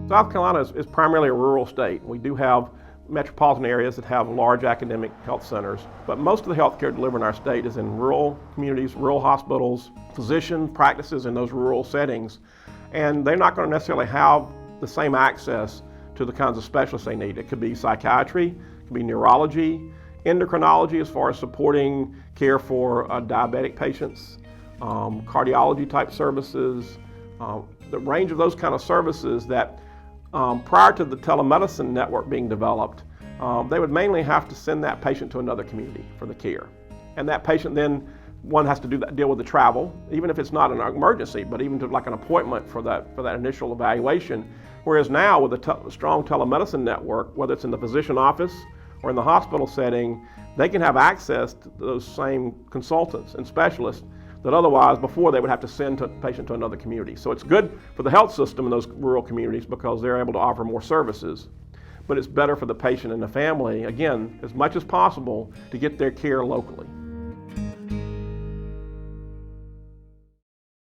South Carolina is primarily a rural state. We do have metropolitan areas that have large academic health centers, but most of the healthcare delivered in our state is in rural communities, rural hospitals, physician practices in those rural settings, and they're not going to necessarily have the same access to the kinds of specialists they need. It could be psychiatry, it could be neurology, endocrinology as far as supporting care for diabetic patients, cardiology type services, the range of those kind of services that prior to the telemedicine network being developed, they would mainly have to send that patient to another community for the care. And that patient then, one has to deal with the travel, even if it's not an emergency, but even to like an appointment for that initial evaluation. Whereas now with a strong telemedicine network, whether it's in the physician office or in the hospital setting, they can have access to those same consultants and specialists that otherwise before they would have to send a patient to another community. So it's good for the health system in those rural communities because they're able to offer more services. But it's better for the patient and the family, again, as much as possible, to get their care locally.